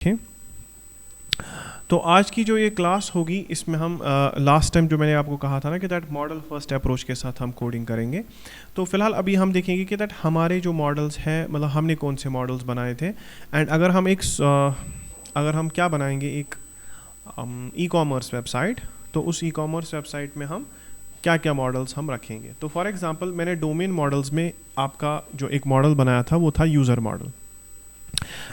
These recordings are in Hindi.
ठीक। तो आज की जो ये क्लास होगी इसमें हम लास्ट टाइम जो मैंने आपको कहा था ना कि दैट मॉडल फर्स्ट अप्रोच के साथ हम कोडिंग करेंगे। तो फिलहाल अभी हम देखेंगे कि दैट हमारे जो मॉडल्स हैं मतलब हमने कौन से मॉडल्स बनाए थे एंड अगर हम अगर हम क्या बनाएंगे एक ई कॉमर्स वेबसाइट, तो उस ई कॉमर्स वेबसाइट में हम क्या क्या मॉडल्स हम रखेंगे। तो फॉर एग्जांपल मैंने डोमेन मॉडल्स में आपका जो एक मॉडल बनाया था वो था यूज़र मॉडल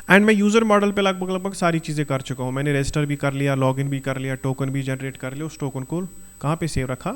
एंड मैं यूज़र मॉडल पे लगभग लगभग सारी चीज़ें कर चुका हूँ। मैंने रजिस्टर भी कर लिया, लॉगिन भी कर लिया, टोकन भी जनरेट कर लिया, उस टोकन को कहाँ पे सेव रखा,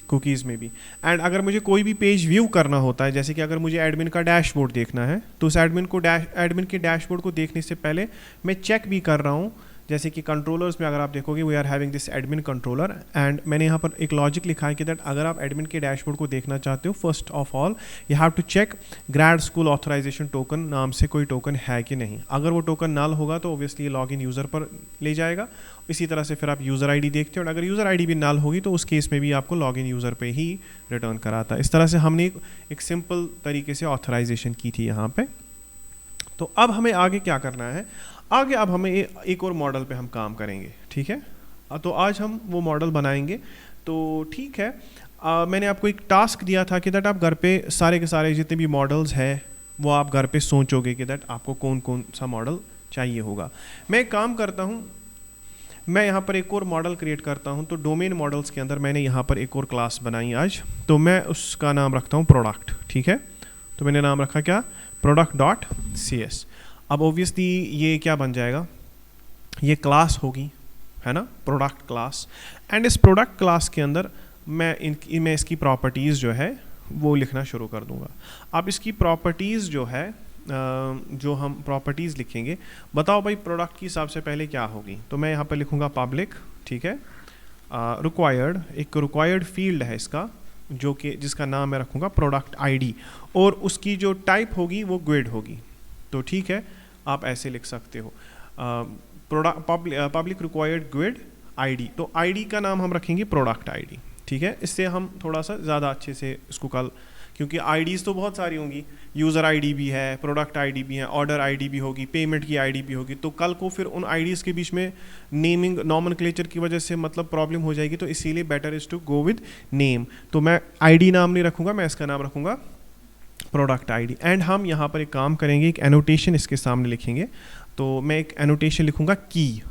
कुकीज़ में भी। एंड अगर मुझे कोई भी पेज व्यू करना होता है, जैसे कि अगर मुझे एडमिन का डैशबोर्ड देखना है, तो उस एडमिन के डैशबोर्ड को देखने से पहले मैं चेक भी कर रहा हूँ। जैसे कि कंट्रोलर्स में अगर आप देखोगे we are having this admin controller and मैंने यहाँ पर एक लॉजिक लिखा है कि दैट अगर आप एडमिन के डैशबोर्ड को देखना चाहते हो, first of all you have to check grade school authorisation token नाम से कोई टोकन है कि नहीं। अगर वो टोकन नल होगा तो ऑब्वियसली लॉग इन यूज़र पर ले जाएगा। इसी तरह से फिर आप यूज़र आईडी देखते हो और अगर यूज़र आईडी भी नल होगी तो उस केस में भी आपको लॉग इन यूज़र पे ही रिटर्न कराता है। इस तरह से हमने एक सिंपल तरीके से ऑथराइजेशन की थी यहाँ पे। तो अब हमें आगे क्या करना है, आगे अब हमें एक और मॉडल पे हम काम करेंगे। ठीक है, तो आज हम वो मॉडल बनाएंगे। तो ठीक है, मैंने आपको एक टास्क दिया था कि दैट आप घर पे सारे के सारे जितने भी मॉडल्स हैं वो आप घर पे सोचोगे कि दैट आपको कौन कौन सा मॉडल चाहिए होगा। मैं एक काम करता हूँ, मैं यहाँ पर एक और मॉडल क्रिएट करता हूँ। तो डोमेन मॉडल्स के अंदर मैंने यहाँ पर एक और क्लास बनाई आज, तो मैं उसका नाम रखता हूँ प्रोडक्ट। ठीक है, तो मैंने नाम रखा क्या, product.cs। अब ऑब्वियसली ये क्या बन जाएगा, ये क्लास होगी, है ना, प्रोडक्ट क्लास। एंड इस प्रोडक्ट क्लास के अंदर मैं इसकी प्रॉपर्टीज़ जो है वो लिखना शुरू कर दूंगा। अब इसकी प्रॉपर्टीज़ जो है जो हम प्रॉपर्टीज़ लिखेंगे, बताओ भाई प्रोडक्ट की सबसे पहले क्या होगी। तो मैं यहाँ पर लिखूँगा पब्लिक। ठीक है, रिक्वायर्ड, एक रिक्वायर्ड फील्ड है इसका जो कि जिसका नाम मैं रखूँगा प्रोडक्ट आईडी और उसकी जो टाइप होगी वो ग्रिड होगी। तो ठीक है, आप ऐसे लिख सकते हो पब्लिक रिक्वायर्ड ग्रिड आईडी। तो आईडी का नाम हम रखेंगे प्रोडक्ट आईडी। ठीक है, इससे हम थोड़ा सा ज़्यादा अच्छे से इसको कल, क्योंकि आईडीज़ तो बहुत सारी होंगी, यूज़र आईडी भी है, प्रोडक्ट आईडी भी है, ऑर्डर आईडी भी होगी, पेमेंट की आईडी भी होगी। तो कल को फिर उन आईडीज़ के बीच में नेमिंग नॉमेनक्लेचर की वजह से मतलब प्रॉब्लम हो जाएगी। तो इसीलिए better is to go with name. तो मैं आईडी नाम नहीं रखूँगा, मैं इसका नाम रखूँगा प्रोडक्ट आईडी। एंड हम यहाँ पर एक काम करेंगे, एक एनोटेशन इसके सामने लिखेंगे। तो मैं एक एनोटेशन लिखूँगा की।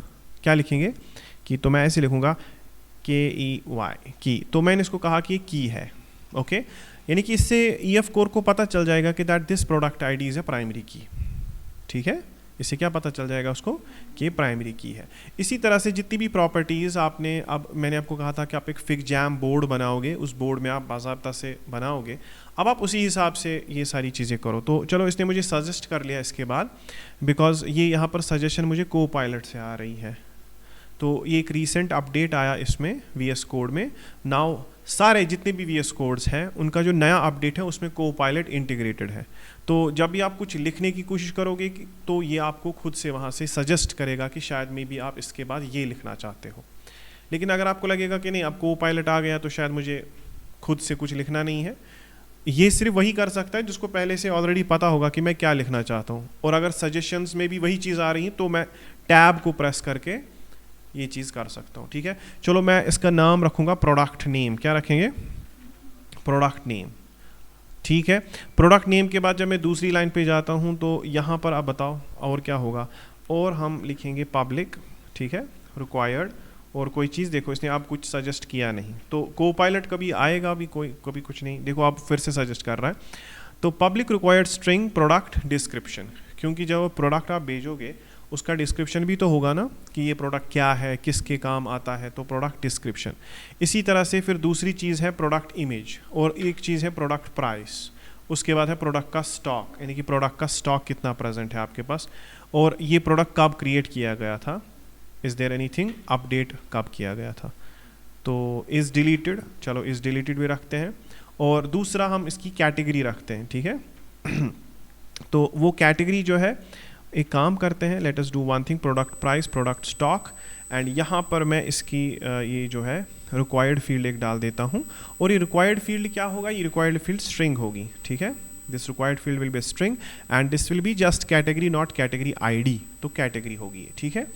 क्या लिखेंगे, की। तो मैं ऐसे लिखूँगा KEY की। तो मैंने इसको कहा कि ये की है। ओके, यानी कि इससे EF कोर को पता चल जाएगा कि that this product ID is a primary की। ठीक है, इससे क्या पता चल जाएगा उसको कि प्राइमरी की है। इसी तरह से जितनी भी प्रॉपर्टीज़ आपने, अब मैंने आपको कहा था कि आप एक फिग जैम बोर्ड बनाओगे, उस बोर्ड में आप बाज़ाब्ता से बनाओगे। अब आप उसी हिसाब से ये सारी चीज़ें करो। तो चलो, इसने मुझे सजेस्ट कर लिया इसके बाद, बिकॉज ये यहाँ पर सजेशन मुझे कोपायलट से आ रही है। तो ये एक रीसेंट अपडेट आया इसमें VS कोड में। नाउ सारे जितने भी VS कोड्स हैं उनका जो नया अपडेट है उसमें कोपायलट इंटीग्रेटेड है। तो जब भी आप कुछ लिखने की कोशिश करोगे तो ये आपको खुद से वहाँ से सजेस्ट करेगा कि शायद मे बी आप इसके बाद ये लिखना चाहते हो। लेकिन अगर आपको लगेगा कि नहीं, अब कोपायलट आ गया तो शायद मुझे खुद से कुछ लिखना नहीं है, ये सिर्फ वही कर सकता है जिसको पहले से ऑलरेडी पता होगा कि मैं क्या लिखना चाहता हूँ। और अगर सजेशंस में भी वही चीज़ आ रही है तो मैं टैब को प्रेस करके ये चीज़ कर सकता हूँ। ठीक है, चलो मैं इसका नाम रखूँगा प्रोडक्ट नेम। क्या रखेंगे, प्रोडक्ट नेम। ठीक है, प्रोडक्ट नेम के बाद जब मैं दूसरी लाइन पे जाता हूँ तो यहाँ पर आप बताओ और क्या होगा, और हम लिखेंगे पब्लिक। ठीक है, रिक्वायर्ड और कोई चीज़, देखो इसने आप कुछ सजेस्ट किया नहीं, तो कोपायलट कभी आएगा भी कोई, कभी कुछ नहीं। देखो आप फिर से सजेस्ट कर रहा है। तो public required string product description, क्योंकि जब प्रोडक्ट आप भेजोगे उसका डिस्क्रिप्शन भी तो होगा ना कि ये प्रोडक्ट क्या है, किसके काम आता है, तो प्रोडक्ट डिस्क्रिप्शन। इसी तरह से फिर दूसरी चीज़ है प्रोडक्ट इमेज और एक चीज़ है प्रोडक्ट प्राइस। उसके बाद है प्रोडक्ट का स्टॉक, यानी कि प्रोडक्ट का स्टॉक कितना प्रेजेंट है आपके पास, और ये प्रोडक्ट कब क्रिएट किया गया था, इज़ देयर एनीथिंग, अपडेट कब किया गया था। तो इज़ डिलीटेड, चलो इज़ डिलीटेड भी रखते हैं। और दूसरा हम इसकी कैटेगरी रखते हैं। ठीक है तो वो कैटेगरी जो है, एक काम करते हैं, let us do one thing, product price, product stock. And यहाँ पर मैं इसकी ये जो है रिक्वायर्ड फील्ड एक डाल देता हूँ। और ये रिक्वायर्ड फील्ड क्या होगा, ये रिक्वायर्ड फील्ड स्ट्रिंग होगी। ठीक है, this required field will be string and this will be just category not category ID, तो कैटेगरी होगी, ठीक है।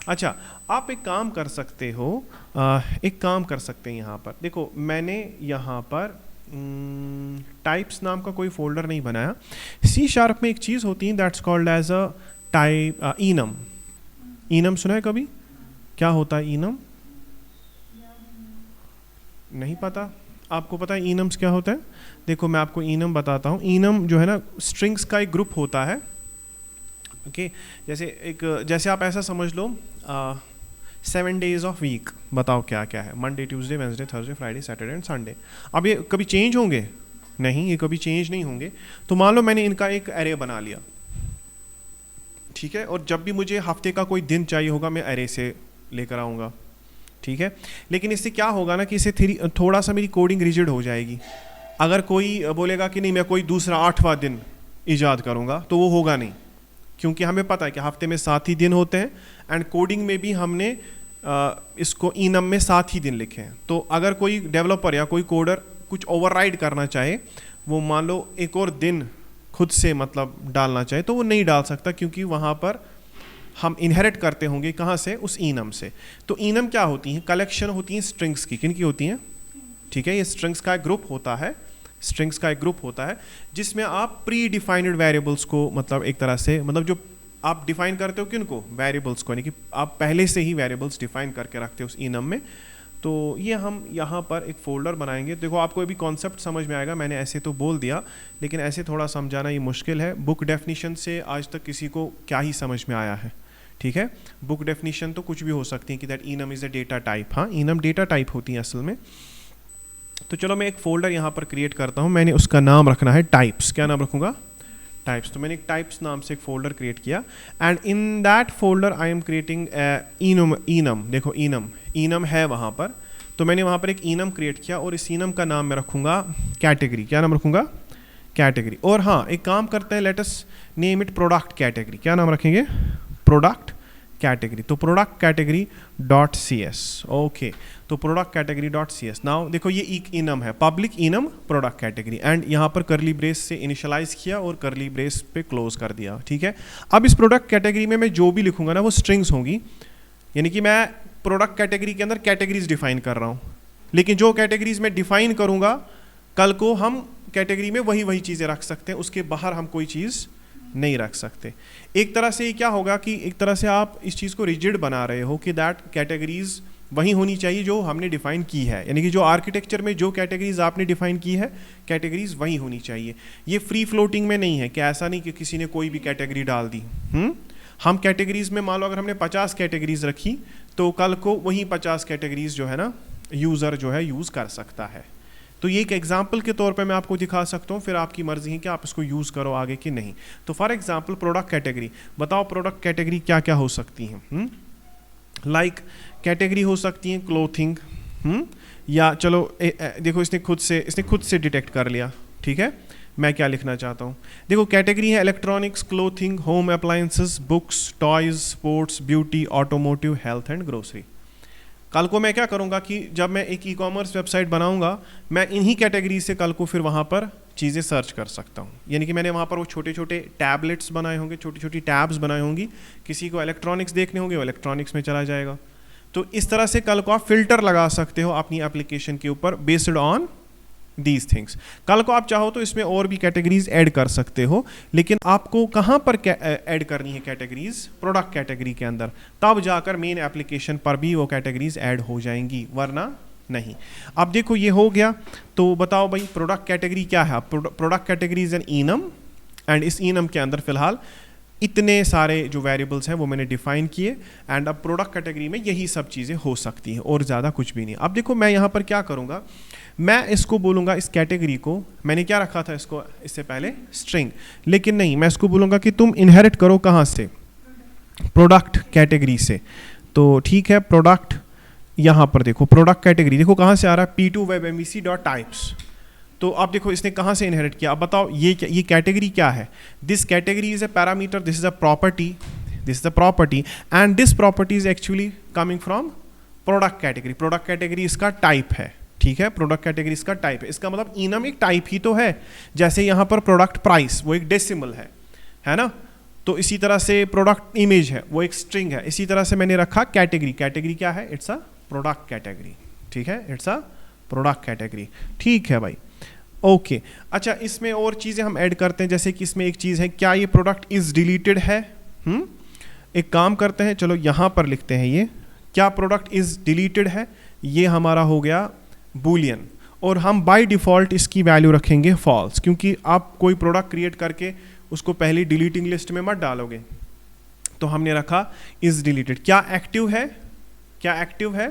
अच्छा, आप एक काम कर सकते हो, एक काम कर सकते हैं यहाँ पर, देखो मैंने यहाँ पर टाइप्स नाम का कोई फोल्डर नहीं बनाया। C# में एक चीज़ होती है that's called as a type enum. Enum सुना है कभी? क्या होता है इनम? नहीं पता? आपको पता है इनम्स क्या होता है? देखो मैं आपको इनम बताता हूँ। इनम जो है ना, स्ट्रिंग्स का एक ग्रुप होता है, ओके। जैसे आप ऐसा समझ लो 7 days ऑफ वीक, बताओ क्या क्या है? Monday, Tuesday, Wednesday, Thursday, Friday, Saturday and Sunday. अब ये कभी चेंज होंगे? नहीं, ये कभी चेंज नहीं होंगे। तो मान लो मैंने इनका एक एरे बना लिया, ठीक है, और जब भी मुझे हफ्ते का कोई दिन चाहिए होगा मैं एरे से लेकर आऊँगा, ठीक है। लेकिन इससे क्या होगा ना कि इससे थोड़ा सा मेरी कोडिंग रिजिड हो जाएगी। अगर कोई बोलेगा कि नहीं मैं कोई दूसरा 8वां दिन ईजाद करूँगा, तो वो होगा नहीं, क्योंकि हमें पता है कि हफ्ते में 7 ही दिन होते हैं एंड कोडिंग में भी हमने इसको इनम में 7 ही दिन लिखे हैं। तो अगर कोई डेवलपर या कोई कोडर कुछ ओवरराइड करना चाहे, वो मान लो एक और दिन खुद से मतलब डालना चाहे, तो वो नहीं डाल सकता, क्योंकि वहाँ पर हम इनहेरिट करते होंगे कहाँ से? उस इनम से। तो इनम क्या होती हैं? कलेक्शन होती हैं स्ट्रिंग्स की। किन की होती हैं? ठीक है, ये स्ट्रिंग्स का एक ग्रुप होता है, स्ट्रिंग्स का एक ग्रुप होता है जिसमें आप प्री डिफाइंड वेरिएबल्स को, मतलब एक तरह से, मतलब जो आप डिफाइन करते हो किनको? वेरिएबल्स को, यानी कि आप पहले से ही वेरिएबल्स डिफाइन करके रखते हो उस इनम में। तो ये हम यहाँ पर एक फोल्डर बनाएंगे। देखो आपको अभी कॉन्सेप्ट समझ में आएगा, मैंने ऐसे तो बोल दिया, लेकिन ऐसे थोड़ा समझाना ये मुश्किल है। बुक डेफिनेशन से आज तक किसी को क्या ही समझ में आया है? ठीक है, बुक डेफिनेशन तो कुछ भी हो सकती है कि that enum is a data type. हाँ, इनम डेटा टाइप होती है असल में। तो चलो मैं एक फोल्डर यहाँ पर क्रिएट करता हूँ, मैंने उसका नाम रखना है टाइप्स। क्या नाम रखूँगा? टाइप्स। तो मैंने एक टाइप्स नाम से एक फोल्डर क्रिएट किया and in that folder I am creating enum. देखो इनम है वहाँ पर, तो मैंने वहाँ पर एक इनम क्रिएट किया और इस इनम का नाम मैं रखूँगा कैटेगरी। क्या नाम रखूँगा? कैटेगरी। और हाँ, एक काम करते हैं, let us name it product category. क्या नाम रखेंगे? Product category. तो product category dot C S, okay. तो product category dot C S. Now देखो ये एक इनम है, public enum product category, and यहाँ पर करली ब्रेस से इनिशियलाइज किया और करली ब्रेस पे क्लोज कर दिया, ठीक है। अब इस प्रोडक्ट कैटेगरी में मैं जो भी लिखूंगा ना वो स्ट्रिंग्स होंगी, यानी कि मैं प्रोडक्ट कैटेगरी के अंदर कैटेगरीज डिफाइन कर रहा हूँ, लेकिन जो कैटेगरीज मैं डिफाइन करूँगा कल को हम कैटेगरी में वही चीज़ें रख सकते हैं, उसके बाहर हम कोई चीज़ नहीं रख सकते। एक तरह से क्या होगा कि एक तरह से आप इस चीज़ को रिजिड बना रहे हो कि दैट कैटेगरीज वही होनी चाहिए जो हमने डिफाइन की है, यानी कि जो आर्किटेक्चर में जो कैटेगरीज आपने डिफाइन की है कैटेगरीज वही होनी चाहिए। ये फ्री फ्लोटिंग में नहीं है कि ऐसा नहीं कि किसी ने कोई भी कैटेगरी डाल दी। हम कैटेगरीज में मान लो अगर हमने 50 कैटेगरीज रखी तो कल को वही 50 कैटेगरीज जो है ना यूज़र जो है यूज़ कर सकता है। तो ये एक एग्जाम्पल के तौर पे मैं आपको दिखा सकता हूँ, फिर आपकी मर्जी है कि आप इसको यूज़ करो आगे कि नहीं। तो फॉर एग्जाम्पल प्रोडक्ट कैटेगरी, बताओ प्रोडक्ट कैटेगरी क्या क्या हो सकती हैं? लाइक कैटेगरी हो सकती हैं क्लोथिंग, या चलो देखो इसने खुद से डिटेक्ट कर लिया, ठीक है। मैं क्या लिखना चाहता हूँ, देखो कैटेगरी है electronics, clothing, home appliances, books, toys, sports, beauty, automotive, health and grocery. कल को मैं क्या करूँगा कि जब मैं एक ई कॉमर्स वेबसाइट बनाऊँगा मैं इन्हीं कैटेगरी से कल को फिर वहाँ पर चीज़ें सर्च कर सकता हूँ, यानी कि मैंने वहाँ पर वो छोटे छोटे टैबलेट्स बनाए होंगे, छोटी छोटी टैब्स बनाए होंगी, किसी को इलेक्ट्रॉनिक्स देखने होंगे वो इलेक्ट्रॉनिक्स में चला जाएगा। तो इस तरह से कल को आप फिल्टर लगा सकते हो अपनी एप्लीकेशन के ऊपर बेस्ड ऑन दीज थिंग्स। कल को आप चाहो तो इसमें और भी कैटेगरीज ऐड कर सकते हो, लेकिन आपको कहाँ पर ऐड करनी है कैटेगरीज? प्रोडक्ट कैटेगरी के अंदर, तब जाकर मेन एप्लीकेशन पर भी वो कैटेगरीज ऐड हो जाएंगी, वरना नहीं। अब देखो ये हो गया, तो बताओ भाई प्रोडक्ट कैटेगरी क्या है? Product category is an enum and इस इनम के अंदर फिलहाल इतने सारे जो वेरिएबल्स हैं वो मैंने डिफाइन किए एंड अब प्रोडक्ट कैटेगरी में यही सब चीज़ें हो सकती हैं और ज़्यादा कुछ भी नहीं। अब देखो मैं यहाँ पर क्या करूँगा, मैं इसको बोलूँगा, इस कैटेगरी को मैंने क्या रखा था इसको इससे पहले स्ट्रिंग, लेकिन नहीं, मैं इसको बोलूँगा कि तुम इनहेरिट करो कहाँ से? प्रोडक्ट कैटेगरी से। तो ठीक है, प्रोडक्ट यहाँ पर देखो प्रोडक्ट कैटेगरी देखो कहाँ से आ रहा है, p2webmvc.types। तो अब देखो इसने कहाँ से इनहेरिट किया। अब बताओ ये कैटेगरी क्या है? This category is a parameter, this is a property and this property is actually coming from product category. Product category इसका टाइप है, ठीक है, प्रोडक्ट कैटेगरी इसका टाइप है। इसका मतलब इनम एक टाइप ही तो है, जैसे यहाँ पर प्रोडक्ट प्राइस वो एक डेसिमल है ना, तो इसी तरह से प्रोडक्ट इमेज है वो एक स्ट्रिंग है। इसी तरह से मैंने रखा कैटेगरी, कैटेगरी क्या है, इट्स अ प्रोडक्ट कैटेगरी, ठीक है, इट्स अ प्रोडक्ट कैटेगरी, ठीक है भाई, ओके। अच्छा, इसमें और चीज़ें हम ऐड करते हैं, जैसे कि इसमें एक चीज़ है, क्या ये प्रोडक्ट इज डिलीटेड है। एक काम करते हैं, चलो यहाँ पर लिखते हैं ये, क्या प्रोडक्ट इज डिलीटेड है, ये हमारा हो गया बूलियन, और हम बाय डिफ़ॉल्ट इसकी वैल्यू रखेंगे फॉल्स, क्योंकि आप कोई प्रोडक्ट क्रिएट करके उसको पहले डिलीटिंग लिस्ट में मत डालोगे। तो हमने रखा इज डिलीटेड। क्या एक्टिव है, क्या एक्टिव है,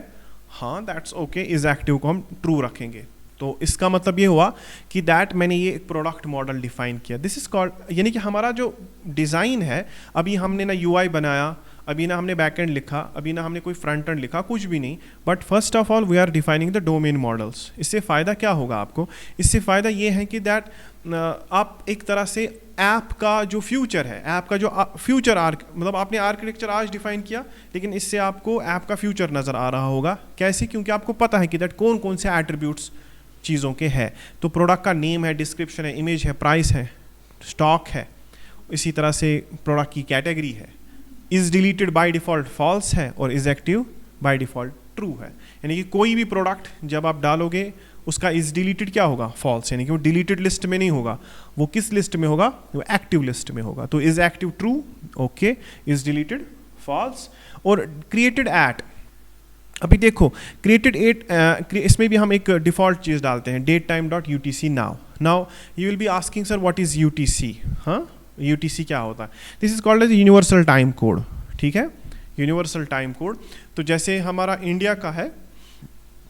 हाँ दैट्स ओके, इज एक्टिव को हम ट्रू रखेंगे। तो इसका मतलब ये हुआ कि दैट मैंने ये एक प्रोडक्ट मॉडल डिफाइन किया, दिस इज कॉल्ड, यानी कि हमारा जो डिज़ाइन है, अभी हमने ना यूआई बनाया, अभी ना हमने बैकएंड लिखा, अभी ना हमने कोई फ्रंट एंड लिखा, कुछ भी नहीं, but first of all we are defining the domain models. इससे फ़ायदा क्या होगा आपको, इससे फ़ायदा ये है कि दैट आप एक तरह से ऐप का जो फ्यूचर है, ऐप का जो फ्यूचर मतलब आपने आर्किटेक्चर आज डिफाइन किया, लेकिन इससे आपको ऐप का फ्यूचर नज़र आ रहा होगा। कैसे, क्योंकि आपको पता है कि दैट कौन कौन से एट्रीब्यूट्स चीज़ों के हैं। तो प्रोडक्ट का नेम है, डिस्क्रिप्शन है, इमेज है, प्राइस है, स्टॉक है, इसी तरह से प्रोडक्ट की कैटेगरी है, is deleted by default false है, और is active by default true है। यानी कि कोई भी प्रोडक्ट जब आप डालोगे उसका इज डिलीटेड क्या होगा, फॉल्स, यानी कि वो डिलीटेड लिस्ट में नहीं होगा, वो किस लिस्ट में होगा, वो एक्टिव लिस्ट में होगा। तो is active true, okay, is deleted false. और क्रिएटेड एट, अभी देखो क्रिएटेड एट, इसमें भी हम एक डिफ़ॉल्ट चीज़ डालते हैं, date time dot U T C now. Now you will be asking sir what is U T C, हाँ UTC क्या होता है, this is called as universal time code, ठीक है, यूनिवर्सल टाइम कोड। तो जैसे हमारा इंडिया का है,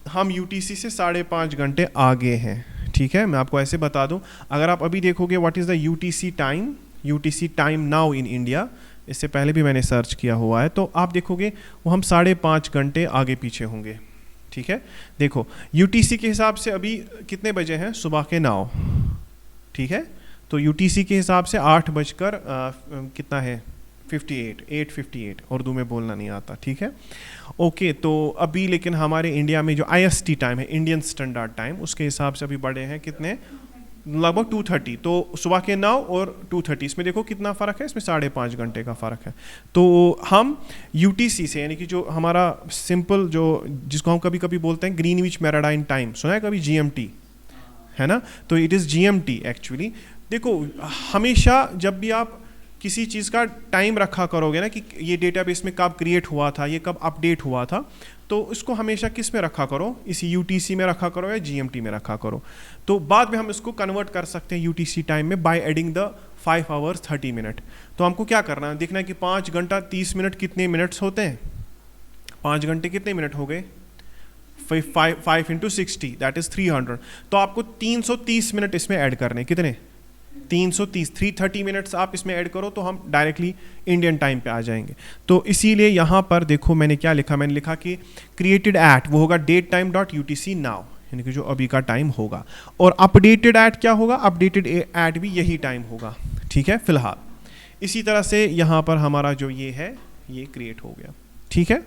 हम UTC से 5.5 घंटे आगे हैं, ठीक है, मैं आपको ऐसे बता दूं, अगर आप अभी देखोगे what is the UTC time now in India, इससे पहले भी मैंने सर्च किया हुआ है, तो आप देखोगे वो हम 5.5 घंटे आगे पीछे होंगे, ठीक है। देखो UTC के हिसाब से अभी कितने बजे हैं, सुबह के 9, ठीक है, तो UTC के हिसाब से 8 बजकर कितना है, 8:58, उर्दू में बोलना नहीं आता, ठीक है, ओके। तो अभी लेकिन हमारे इंडिया में जो IST टाइम है, इंडियन स्टैंडर्ड टाइम, उसके हिसाब से अभी बड़े हैं कितने, लगभग 2:30, तो सुबह के 9 और 2:30, इसमें देखो कितना फ़र्क है, इसमें 5.5 घंटे का फ़र्क है। तो हम UTC से, यानी कि जो हमारा सिंपल जो जिसको हम कभी कभी बोलते हैं ग्रीनविच मेराडाइन टाइम, सुना है कभी, GMT है ना, तो इट इज़ GMT एक्चुअली। देखो हमेशा जब भी आप किसी चीज़ का टाइम रखा करोगे ना, कि ये डेटाबेस में कब क्रिएट हुआ था, ये कब अपडेट हुआ था, तो इसको हमेशा किस में रखा करो, इसी UTC में रखा करो या GMT में रखा करो। तो बाद में हम इसको कन्वर्ट कर सकते हैं UTC टाइम में by adding the 5 hours 30 minute. तो हमको क्या करना है, देखना है कि 5 घंटा 30 मिनट कितने मिनट्स होते हैं, 5 घंटे कितने मिनट हो गए, 5 into 60 दैट इज़ 300। तो आपको 330 मिनट इसमें ऐड करने, कितने, 330, 330 मिनट्स आप इसमें ऐड करो, तो हम डायरेक्टली इंडियन टाइम पे आ जाएंगे। तो इसीलिए यहाँ पर देखो मैंने क्या लिखा, मैंने लिखा कि क्रिएटेड एट वो होगा date time dot UTC now, यानी कि जो अभी का टाइम होगा, और अपडेटेड एट क्या होगा, अपडेटेड एट भी यही टाइम होगा, ठीक है, फिलहाल। इसी तरह से यहाँ पर हमारा जो ये है ये क्रिएट हो गया, ठीक है,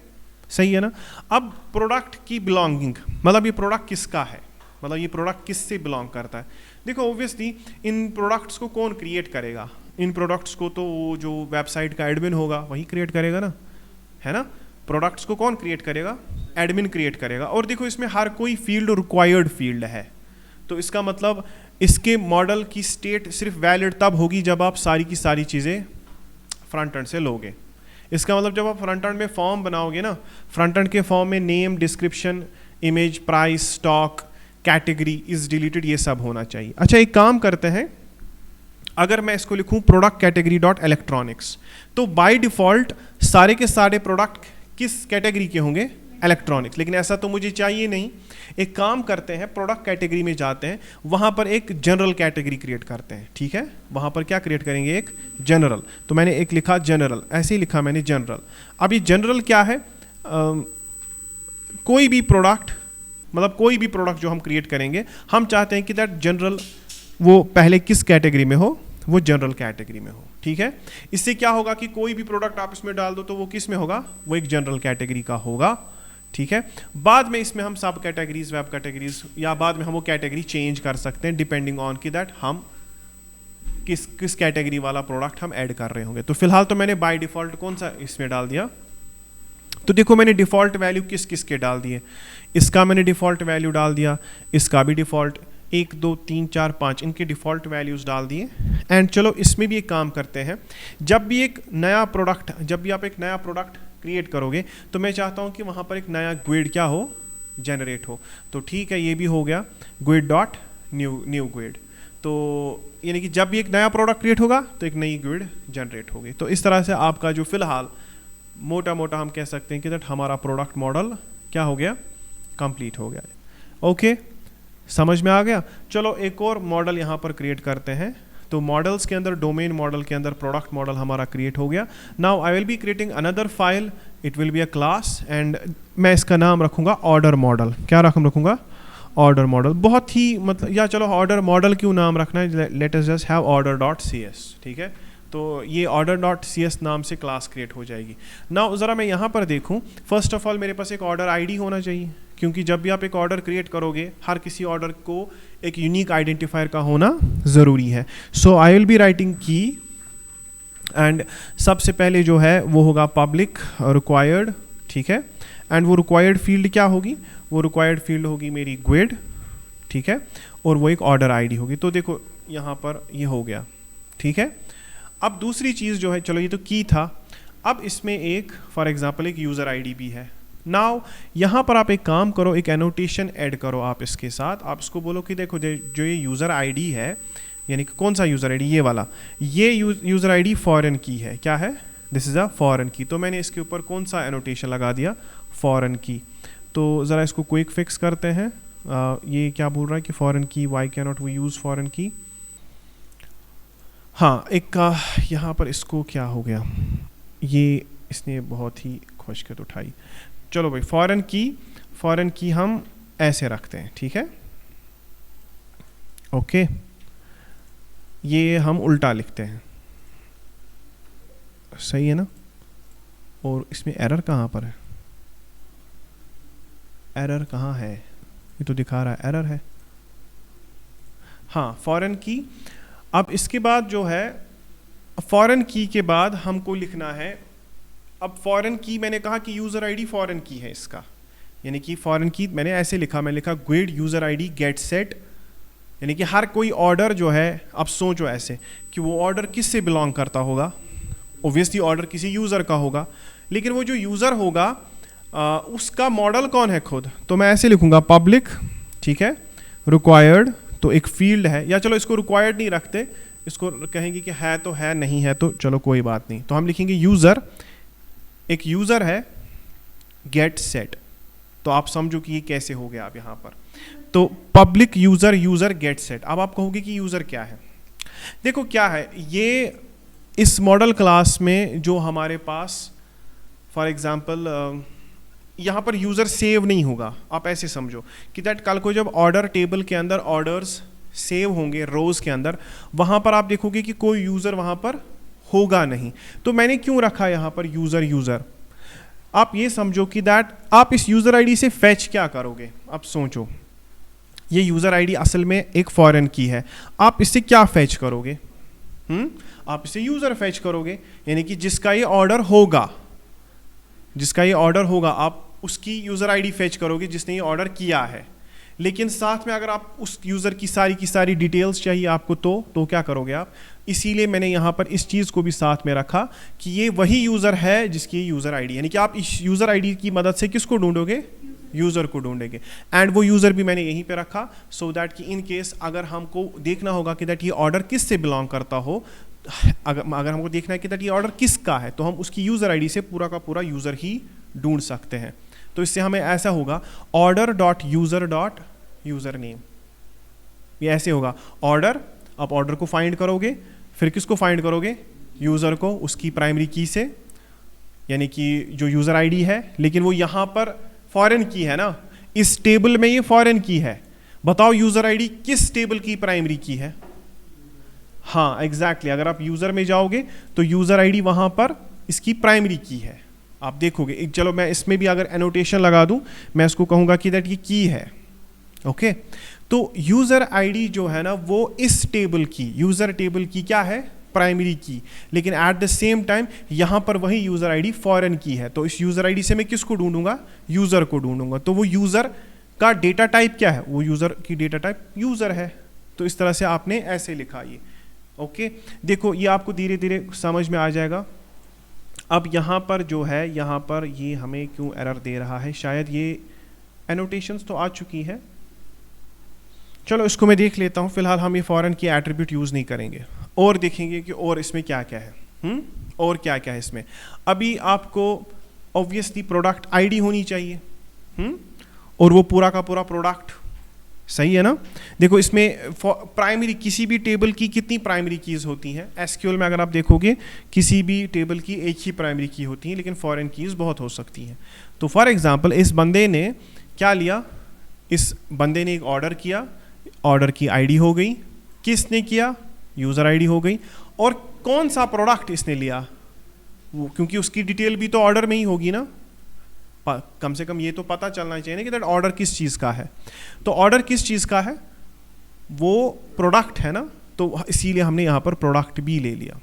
सही है ना। अब प्रोडक्ट की बिलोंगिंग, मतलब ये प्रोडक्ट किसका है, मतलब ये प्रोडक्ट किससे बिलोंग करता है। देखो ऑब्वियसली इन प्रोडक्ट्स को कौन क्रिएट करेगा, इन प्रोडक्ट्स को तो जो वेबसाइट का एडमिन होगा वही क्रिएट करेगा ना, है ना। प्रोडक्ट्स को कौन क्रिएट करेगा, एडमिन क्रिएट करेगा। और देखो इसमें हर कोई फील्ड रिक्वायर्ड फील्ड है, तो इसका मतलब इसके मॉडल की स्टेट सिर्फ वैलिड तब होगी जब आप सारी की सारी चीज़ें फ्रंट एंड से लोगे। इसका मतलब जब आप फ्रंट एंड में फॉर्म बनाओगे ना, फ्रंट एंड के फॉर्म में name, description, image, price, stock, category, is deleted, ये सब होना चाहिए। अच्छा एक काम करते हैं, अगर मैं इसको लिखूं प्रोडक्ट कैटेगरी डॉट इलेक्ट्रॉनिक्स, तो बाय डिफ़ॉल्ट सारे के सारे प्रोडक्ट किस कैटेगरी के होंगे, इलेक्ट्रॉनिक्स। लेकिन ऐसा तो मुझे चाहिए नहीं, एक काम करते हैं, प्रोडक्ट कैटेगरी में जाते हैं, वहाँ पर एक जनरल कैटेगरी क्रिएट करते हैं, ठीक है। वहाँ पर क्या क्रिएट करेंगे, एक जनरल। तो मैंने एक लिखा जनरल, ऐसे ही लिखा मैंने जनरल। अब ये जनरल क्या है, कोई भी प्रोडक्ट, मतलब कोई भी प्रोडक्ट जो हम क्रिएट करेंगे, हम चाहते हैं कि दैट जनरल वो पहले किस कैटेगरी में हो, वो जनरल कैटेगरी में हो, ठीक है। इससे क्या होगा कि कोई भी प्रोडक्ट आप इसमें डाल दो तो वो किस में होगा, वो एक जनरल कैटेगरी का होगा, ठीक है। बाद में इसमें हम सब कैटेगरीज, वेब कैटेगरीज, या बाद में हम वो कैटेगरी चेंज कर सकते हैं डिपेंडिंग ऑन कि दैट हम किस कैटेगरी वाला प्रोडक्ट हम ऐड कर रहे होंगे। तो फिलहाल तो मैंने बाय डिफ़ॉल्ट कौन सा इसमें डाल दिया, तो देखो मैंने डिफ़ॉल्ट वैल्यू किस किस के डाल दिए। इसका मैंने डिफ़ॉल्ट वैल्यू डाल दिया, इसका भी डिफ़ॉल्ट, 1 2 3 4 5 इनके डिफ़ॉल्ट वैल्यूज़ डाल दिए। एंड चलो इसमें भी एक काम करते हैं, जब भी आप एक नया प्रोडक्ट क्रिएट करोगे तो मैं चाहता हूँ कि वहाँ पर एक नया ग्विड क्या हो, जनरेट हो। तो ठीक है, ये भी हो गया ग्विड डॉट न्यू ग्विड। तो यानी कि जब भी एक नया प्रोडक्ट क्रिएट होगा तो एक नई ग्विड जनरेट होगी। तो इस तरह से आपका जो फिलहाल मोटा मोटा हम कह सकते हैं कि दैट हमारा प्रोडक्ट मॉडल क्या हो गया, कंप्लीट हो गया है। ओके, समझ में आ गया। चलो एक और मॉडल यहाँ पर क्रिएट करते हैं। तो मॉडल्स के अंदर, डोमेन मॉडल के अंदर प्रोडक्ट मॉडल हमारा क्रिएट हो गया। Now I will be creating another file, it will be a class, and मैं इसका नाम रखूँगा ऑर्डर मॉडल। क्या रखूँगा? Order model. बहुत ही मतलब, या चलो ऑर्डर मॉडल क्यों नाम रखना है, let us just have order dot C S, ठीक है। तो ये ऑर्डर डॉट सी एस नाम से क्लास क्रिएट हो जाएगी। नाउ ज़रा मैं यहाँ पर देखूँ, फर्स्ट ऑफ ऑल मेरे पास एक ऑर्डर आईडी होना चाहिए, क्योंकि जब भी आप एक ऑर्डर क्रिएट करोगे हर किसी ऑर्डर को एक यूनिक आइडेंटिफायर का होना ज़रूरी है। सो आई विल बी राइटिंग की, एंड सबसे पहले जो है वो होगा पब्लिक रिक्वायर्ड, ठीक है। एंड वो रिक्वायर्ड फील्ड क्या होगी, वो रिक्वायर्ड फील्ड होगी मेरी ग्विड, ठीक है, और वो एक ऑर्डर आईडी होगी। तो देखो यहाँ पर ये हो गया, ठीक है। अब दूसरी चीज़ जो है, चलो ये तो की था, अब इसमें एक फॉर एग्जांपल एक यूज़र आईडी भी है। नाउ यहाँ पर आप एक काम करो, एक एनोटेशन ऐड करो आप इसके साथ। आप इसको बोलो कि देखो जो ये यूज़र आईडी है, यानी कि कौन सा यूज़र आईडी, ये वाला, ये यूज़र आईडी फॉरेन की है। क्या है? दिस इज़ अ फॉरेन की। तो मैंने इसके ऊपर कौन सा एनोटेशन लगा दिया, फॉरेन की। तो ज़रा इसको क्विक फिक्स करते हैं। ये क्या बोल रहा है कि foreign key, why can not we use foreign key. हाँ, एक यहाँ पर इसको क्या हो गया, ये इसने बहुत ही खुशखत उठाई। चलो भाई, फॉरेन की हम ऐसे रखते हैं, ठीक है। ओके, ये हम उल्टा लिखते हैं, सही है ना। और इसमें एरर कहाँ पर है, एरर कहाँ है, ये तो दिखा रहा है एरर है। हाँ, फॉरेन की। अब इसके बाद जो है, फॉरेन की के बाद हमको लिखना है, अब फॉरेन की मैंने कहा कि यूज़र आईडी फॉरेन की है इसका, यानी कि फॉरेन की मैंने ऐसे लिखा, मैं लिखा ग्विड यूज़र आईडी गेट सेट, यानी कि हर कोई ऑर्डर जो है, अब सोचो ऐसे कि वो ऑर्डर किस से बिलोंग करता होगा, ओब्वियसली ऑर्डर किसी यूज़र का होगा, लेकिन वो जो यूज़र होगा उसका मॉडल कौन है खुद। तो मैं ऐसे लिखूँगा पब्लिक, ठीक है, रिक्वायर्ड, तो एक फील्ड है, या चलो इसको रिक्वायर्ड नहीं रखते, इसको कहेंगे कि है तो है, नहीं है तो चलो कोई बात नहीं। तो हम लिखेंगे यूज़र, एक यूज़र है गेट सेट। तो आप समझो कि ये कैसे हो गया। आप यहाँ पर तो पब्लिक यूज़र गेट सेट। अब आप कहोगे कि यूज़र क्या है, देखो क्या है ये, इस मॉडल क्लास में जो हमारे पास फॉर एग्जांपल यहाँ पर यूज़र सेव नहीं होगा। आप ऐसे समझो कि दैट कल को जब ऑर्डर टेबल के अंदर ऑर्डर्स सेव होंगे रोज़ के अंदर, वहाँ पर आप देखोगे कि कोई यूज़र वहाँ पर होगा नहीं। तो मैंने क्यों रखा यहाँ पर यूज़र। आप ये समझो कि दैट आप इस यूज़र आईडी से फैच क्या करोगे। आप सोचो, ये यूज़र आईडी असल में एक फॉरेन की है, आप इससे क्या फैच करोगे, आप इससे यूज़र फैच करोगे, यानी कि जिसका ये ऑर्डर होगा आप उसकी यूज़र आईडी फैच करोगे जिसने ये ऑर्डर किया है। लेकिन साथ में अगर आप उस यूज़र की सारी डिटेल्स चाहिए आपको तो क्या करोगे आप। इसीलिए मैंने यहाँ पर इस चीज़ को भी साथ में रखा कि ये वही यूज़र है जिसकी यूज़र आईडी, यानी कि आप इस यूज़र आईडी की मदद से किसको ढूंढोगे, यूज़र को ढूंढेंगे। एंड वो यूज़र भी मैंने यहीं पे रखा सो दैट कि इन केस अगर हमको देखना होगा कि दैट ये ऑर्डर किस से बिलोंग करता हो, अगर हमको देखना है कि दैट ये ऑर्डर किसका है, तो हम उसकी यूज़र आईडी से पूरा का पूरा यूज़र ही ढूंढ सकते हैं। तो इससे हमें ऐसा होगा ऑर्डर डॉट यूज़र नेम, ये ऐसे होगा ऑर्डर। आप ऑर्डर को फाइंड करोगे, फिर किसको फाइंड करोगे, यूज़र को, उसकी प्राइमरी की से, यानी कि जो यूज़र आईडी है, लेकिन वो यहाँ पर फॉरेन की है ना, इस टेबल में ये फॉरेन की है। बताओ यूज़र आईडी किस टेबल की प्राइमरी की है। हाँ एग्जैक्टली, अगर आप यूज़र में जाओगे तो यूज़र आईडी वहाँ पर इसकी प्राइमरी की है। आप देखोगे, चलो मैं इसमें भी अगर एनोटेशन लगा दूं, मैं इसको कहूंगा कि दैट ये की है, ओके। तो यूजर आईडी जो है ना वो इस टेबल की, यूजर टेबल की क्या है, प्राइमरी की, लेकिन एट द सेम टाइम यहां पर वही यूजर आईडी फॉरेन की है। तो इस यूजर आईडी से मैं किसको ढूंढूंगा, यूजर को ढूंढूंगा। तो वो यूजर का डेटा टाइप क्या है, वो यूजर की डेटा टाइप यूजर है। तो इस तरह से आपने ऐसे लिखा ये, ओके। देखो ये आपको धीरे धीरे समझ में आ जाएगा। अब यहाँ पर जो है, यहाँ पर ये हमें क्यों एरर दे रहा है, शायद ये एनोटेशंस तो आ चुकी है। चलो इसको मैं देख लेता हूँ, फिलहाल हम ये फॉरेन की एट्रीब्यूट यूज़ नहीं करेंगे, और देखेंगे कि और इसमें क्या क्या है। और क्या क्या है इसमें। अभी आपको ऑब्वियसली प्रोडक्ट आईडी होनी चाहिए, और वो पूरा का पूरा प्रोडक्ट, सही है ना। देखो इसमें प्राइमरी, किसी भी टेबल की कितनी प्राइमरी कीज होती हैं एसक्यूएल में, अगर आप देखोगे किसी भी टेबल की एक ही प्राइमरी की होती है, लेकिन फॉरेन कीज बहुत हो सकती हैं। तो फॉर एग्जांपल इस बंदे ने क्या लिया, इस बंदे ने एक ऑर्डर किया, ऑर्डर की आईडी हो गई, किसने किया, यूजर आईडी हो गई, और कौन सा प्रोडक्ट इसने लिया, वो क्योंकि उसकी डिटेल भी तो ऑर्डर में ही होगी ना, कम से कम ये तो पता चलना चाहिए ना कि दैट ऑर्डर किस चीज़ का है। तो ऑर्डर किस चीज़ का है, वो प्रोडक्ट है ना, तो इसीलिए हमने यहाँ पर प्रोडक्ट भी ले लिया,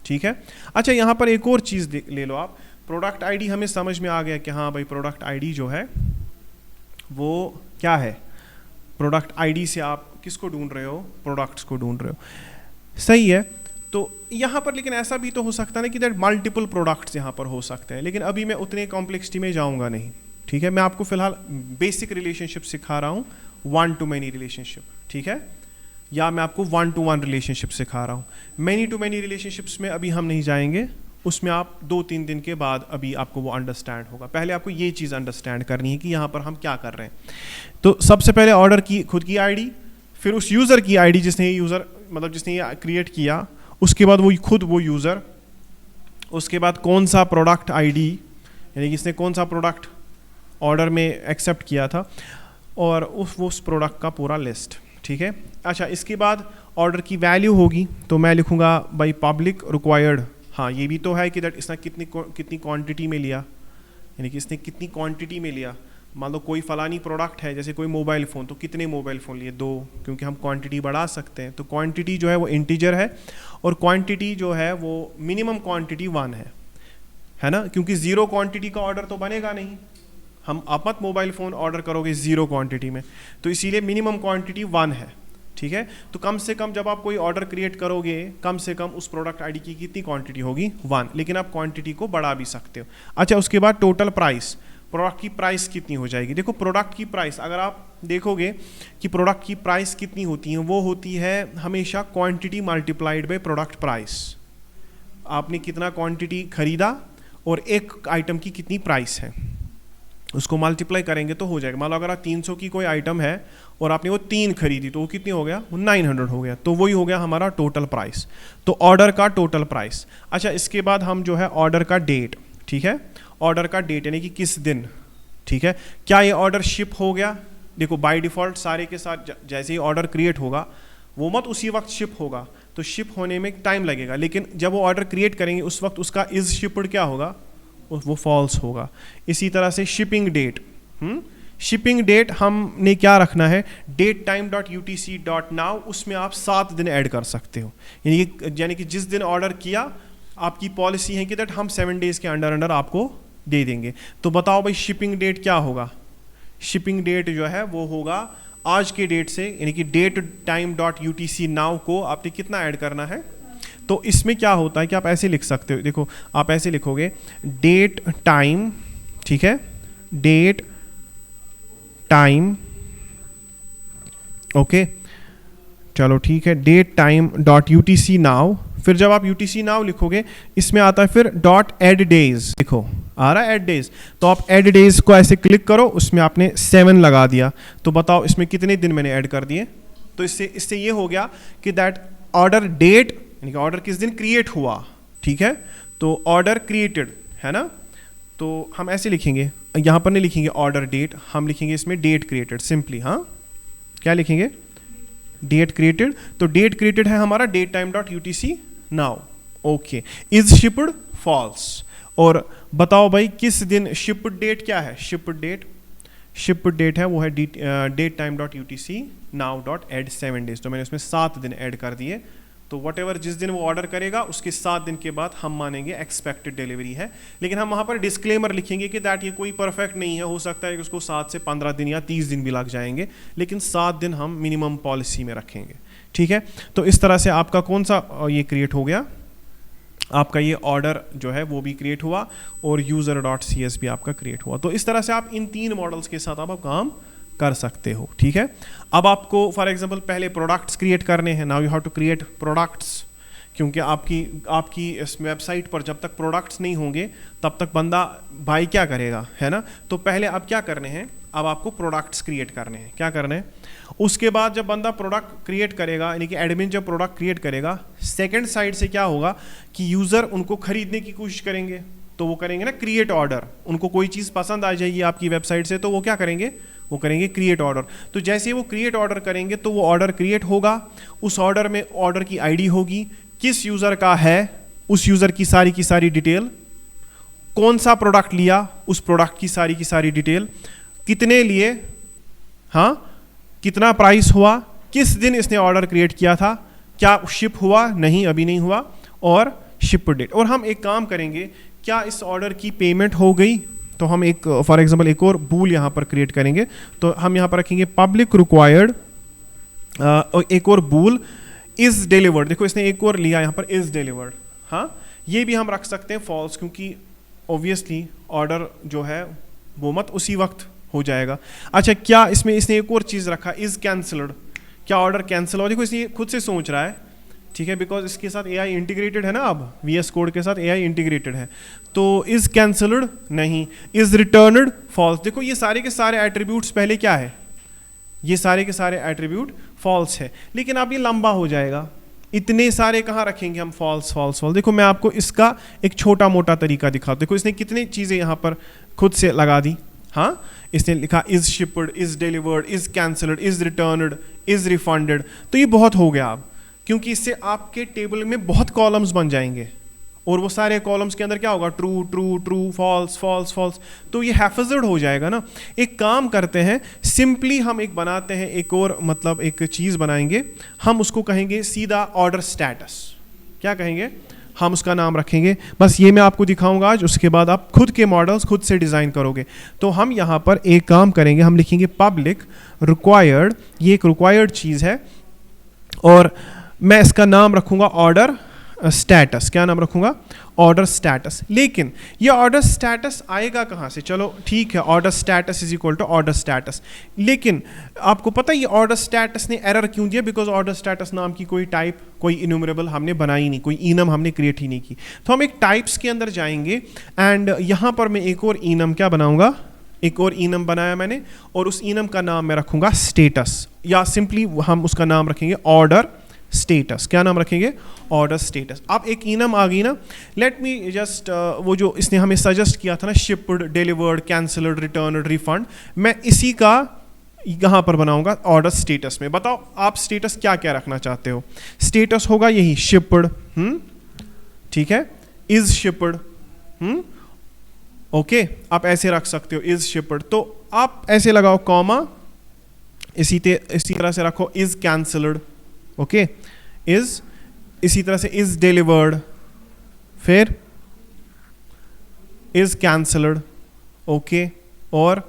ठीक है। अच्छा यहाँ पर एक और चीज़ ले लो आप, प्रोडक्ट आईडी हमें समझ में आ गया कि हाँ भाई प्रोडक्ट आईडी जो है वो क्या है, प्रोडक्ट आईडी से आप किसको ढूंढ रहे हो, प्रोडक्ट्स को ढूंढ रहे हो, सही है। तो यहाँ पर लेकिन ऐसा भी तो हो सकता है ना कि दैट मल्टीपल प्रोडक्ट्स यहाँ पर हो सकते हैं, लेकिन अभी मैं उतने कॉम्प्लेक्सिटी में जाऊँगा नहीं, ठीक है। मैं आपको फिलहाल बेसिक रिलेशनशिप सिखा रहा हूँ, वन टू मैनी रिलेशनशिप, ठीक है, या मैं आपको वन टू वन रिलेशनशिप सिखा रहा हूँ। मैनी टू मैनी रिलेशनशिप्स में अभी हम नहीं जाएंगे, उसमें आप 2-3 दिन के बाद अभी आपको वो अंडरस्टैंड होगा। पहले आपको ये चीज़ अंडरस्टैंड करनी है कि यहाँ पर हम क्या कर रहे हैं। तो सबसे पहले ऑर्डर की खुद की आईडी, फिर उस यूज़र की आईडी जिसने यूज़र मतलब जिसने ये क्रिएट किया, उसके बाद वो खुद वो यूज़र, उसके बाद कौन सा प्रोडक्ट आईडी, यानी कि इसने कौन सा प्रोडक्ट ऑर्डर में एक्सेप्ट किया था, और उस प्रोडक्ट का पूरा लिस्ट, ठीक है। अच्छा इसके बाद ऑर्डर की वैल्यू होगी, तो मैं लिखूँगा बाई पब्लिक रिक्वायर्ड। हाँ ये भी तो है कि दैट इसने कितनी क्वांटिटी में लिया, यानी कि इसने कितनी क्वांटिटी में लिया। मान लो कोई फलानी प्रोडक्ट है, जैसे कोई मोबाइल फ़ोन, तो कितने मोबाइल फ़ोन लिए, 2, क्योंकि हम क्वांटिटी बढ़ा सकते हैं। तो क्वांटिटी जो है वो इंटीजर है, और क्वांटिटी जो है वो मिनिमम क्वांटिटी 1 है ना, क्योंकि 0 क्वांटिटी का ऑर्डर तो बनेगा नहीं, हम आप मत मोबाइल फ़ोन ऑर्डर करोगे 0 क्वांटिटी में, तो इसीलिए मिनिमम क्वांटिटी 1 है, ठीक है। तो कम से कम जब आप कोई ऑर्डर क्रिएट करोगे, कम से कम उस प्रोडक्ट आईडी की कितनी क्वांटिटी होगी, 1, लेकिन आप क्वांटिटी को बढ़ा भी सकते हो। अच्छा उसके बाद टोटल प्राइस, प्रोडक्ट की प्राइस कितनी हो जाएगी। देखो प्रोडक्ट की प्राइस अगर आप देखोगे कि प्रोडक्ट की प्राइस कितनी होती है, वो होती है हमेशा quantity multiplied by product price. आपने कितना क्वांटिटी खरीदा और एक आइटम की कितनी प्राइस है, उसको मल्टीप्लाई करेंगे तो हो जाएगा। मान लो अगर आप 300 की कोई आइटम है और आपने वो 3 खरीदी, तो वो कितनी हो गया, वो 900 हो गया, तो वही हो गया हमारा टोटल प्राइस। तो ऑर्डर का टोटल प्राइस। अच्छा इसके बाद हम जो है ऑर्डर का डेट, ठीक है, ऑर्डर का डेट यानी कि किस दिन, ठीक है, क्या ये ऑर्डर शिप हो गया। देखो बाय डिफ़ॉल्ट सारे के साथ जैसे ही ऑर्डर क्रिएट होगा वो मत उसी वक्त शिप होगा, तो शिप होने में टाइम लगेगा, लेकिन जब वो ऑर्डर क्रिएट करेंगे उस वक्त उसका इज शिप्ड क्या होगा, वो फॉल्स होगा। इसी तरह से शिपिंग डेट, शिपिंग डेट हमने क्या रखना है, date time dot UTC dot now, उसमें आप 7 दिन ऐड कर सकते हो, यानी कि जिस दिन ऑर्डर किया आपकी पॉलिसी है कि दैट हम 7 डेज़ के अंडर आपको दे देंगे। तो बताओ भाई शिपिंग डेट क्या होगा, शिपिंग डेट जो है वो होगा आज के डेट से, यानी कि date time dot UTC now को आपने कितना ऐड करना है। तो इसमें क्या होता है कि आप ऐसे लिख सकते हो, देखो आप ऐसे लिखोगे डेट टाइम, ठीक है, डेट टाइम, ओके चलो ठीक है, date time dot UTC now. फिर जब आप यूटीसी नाउ लिखोगे इसमें आता है फिर डॉट एड डेज, देखो आ रहा है एड डेज, तो आप एड डेज को ऐसे क्लिक करो, उसमें आपने 7 लगा दिया, तो बताओ इसमें कितने दिन मैंने ऐड कर दिए। तो इससे ये हो गया कि दैट ऑर्डर डेट यानी कि ऑर्डर किस दिन क्रिएट हुआ, ठीक है, तो ऑर्डर क्रिएटेड है ना, तो हम ऐसे लिखेंगे, यहाँ पर नहीं लिखेंगे ऑर्डर डेट, हम लिखेंगे इसमें डेट क्रिएटेड सिंपली। हाँ क्या लिखेंगे, डेट क्रिएटेड, तो डेट क्रिएटेड है हमारा date time dot UTC now, okay, is shipped false, और बताओ भाई किस दिन शिप डेट क्या है, शिप डेट है वो है date time dot UTC now dot add 7 days। तो मैंने उसमें 7 दिन ऐड कर दिए। तो वट एवर जिस दिन वो ऑर्डर करेगा उसके 7 दिन के बाद हम मानेंगे एक्सपेक्टेड डिलीवरी है। लेकिन हम वहाँ पर डिस्क्लेमर लिखेंगे कि दैट ये कोई परफेक्ट नहीं है, हो सकता है कि उसको 7 से 15 दिन या 30 दिन भी लग जाएंगे, लेकिन 7 दिन हम मिनिमम पॉलिसी में रखेंगे। ठीक है, तो इस तरह से आपका कौन सा ये क्रिएट हो गया, आपका ये ऑर्डर जो है वो भी क्रिएट हुआ और user.cs भी आपका क्रिएट हुआ। तो इस तरह से आप इन 3 मॉडल्स के साथ आप काम कर सकते हो। ठीक है, अब आपको फॉर एग्जांपल पहले प्रोडक्ट्स क्रिएट करने हैं। Now you have to create products, क्योंकि आपकी इस वेबसाइट पर जब तक प्रोडक्ट्स नहीं होंगे तब तक बंदा बाय क्या करेगा, है ना। तो पहले अब क्या करने हैं, अब आपको प्रोडक्ट्स क्रिएट करने हैं। क्या करने हैं, उसके बाद जब बंदा प्रोडक्ट क्रिएट करेगा, यानी कि एडमिन जब प्रोडक्ट क्रिएट करेगा, सेकंड साइड से क्या होगा कि यूज़र उनको खरीदने की कोशिश करेंगे। तो वो करेंगे ना क्रिएट ऑर्डर, उनको कोई चीज़ पसंद आ जाएगी आपकी वेबसाइट से तो वो क्या करेंगे, वो करेंगे क्रिएट ऑर्डर। तो जैसे वो क्रिएट ऑर्डर करेंगे तो वो ऑर्डर क्रिएट होगा, उस ऑर्डर में ऑर्डर की आईडी होगी, किस यूज़र का है उस यूज़र की सारी डिटेल, कौन सा प्रोडक्ट लिया उस प्रोडक्ट की सारी डिटेल, कितने लिए, हाँ कितना प्राइस हुआ, किस दिन इसने ऑर्डर क्रिएट किया था, क्या शिप हुआ, नहीं अभी नहीं हुआ, और शिप डेट। और हम एक काम करेंगे, क्या इस ऑर्डर की पेमेंट हो गई, तो हम एक फॉर एग्जांपल एक और बूल यहाँ पर क्रिएट करेंगे। तो हम यहाँ पर रखेंगे पब्लिक रिक्वायर्ड एक और बूल इज डिलीवर्ड। देखो इसने एक और लिया यहाँ पर इज डिलीवर्ड, हाँ ये भी हम रख सकते हैं फॉल्स, क्योंकि ऑब्वियसली ऑर्डर जो है वो मत उसी वक्त हो जाएगा। अच्छा, क्या इसमें इसने एक और चीज़ रखा इज कैंसल्ड, क्या ऑर्डर कैंसिल हो। देखो इसने खुद से सोच रहा है, ठीक है, बिकॉज इसके साथ AI इंटीग्रेटेड है ना, अब VS कोड के साथ AI इंटीग्रेटेड है। तो इज कैंसल्ड नहीं, इज रिटर्नड फॉल्स। देखो ये सारे के सारे एट्रीब्यूट्स पहले क्या है, ये सारे के सारे एट्रीब्यूट फॉल्स है, लेकिन अब ये लंबा हो जाएगा, इतने सारे कहाँ रखेंगे हम, फॉल्स फॉल्स फॉल्स। देखो मैं आपको इसका एक छोटा मोटा तरीका दिखाता। देखो इसने कितनी चीज़ें यहाँ पर खुद से लगा दी, हाँ इसने लिखा is shipped, is delivered, is cancelled, is returned, is refunded. तो ये बहुत हो गया अब, क्योंकि इससे आपके टेबल में बहुत कॉलम्स बन जाएंगे और वो सारे कॉलम्स के अंदर क्या होगा, true true true, false false false. तो ये हैफजर्ड हो जाएगा ना। एक काम करते हैं, सिंपली हम एक बनाते हैं, एक और मतलब एक चीज़ बनाएंगे, हम उसको कहेंगे सीधा ऑर्डर स्टेटस। क्या कहेंगे, हम उसका नाम रखेंगे। बस ये मैं आपको दिखाऊंगा आज, उसके बाद आप खुद के मॉडल्स खुद से डिज़ाइन करोगे। तो हम यहाँ पर एक काम करेंगे, हम लिखेंगे पब्लिक रिक्वायर्ड, ये एक रिक्वायर्ड चीज़ है, और मैं इसका नाम रखूँगा ऑर्डर स्टेटस। क्या नाम रखूँगा, ऑर्डर स्टेटस। लेकिन ये ऑर्डर स्टेटस आएगा कहाँ से, चलो ठीक है, order status is equal to order status. लेकिन आपको पता है ये ऑर्डर स्टेटस ने एरर क्यों दिया, बिकॉज ऑर्डर स्टेटस नाम की कोई टाइप, कोई इन्यूमरेबल हमने बनाई नहीं, कोई इनम हमने क्रिएट ही नहीं की। तो हम एक टाइप्स के अंदर जाएंगे एंड यहाँ पर मैं एक और इनम क्या बनाऊँगा, एक और इनम बनाया मैंने, और उस इनम का नाम मैं रखूँगा स्टेटस, या सिंपली हम उसका नाम रखेंगे ऑर्डर स्टेटस। क्या नाम रखेंगे, ऑर्डर स्टेटस। अब एक इनम आ गई ना, लेट मी जस्ट वो जो इसने हमें सजेस्ट किया था ना, shipped, delivered, cancelled, returned, refund, मैं इसी का यहाँ पर बनाऊंगा ऑर्डर स्टेटस में। बताओ आप स्टेटस क्या क्या रखना चाहते हो। स्टेटस होगा यही शिप्ड, ठीक है, इज शिप्ड, ओके, आप ऐसे रख सकते हो इज शिप्ड। तो आप ऐसे लगाओ कॉमा, इसी तरह से रखो इज कैंसल्ड, ओके, इज, इसी तरह से इज डिलीवर्ड, फिर इज कैंसल्ड, ओके, और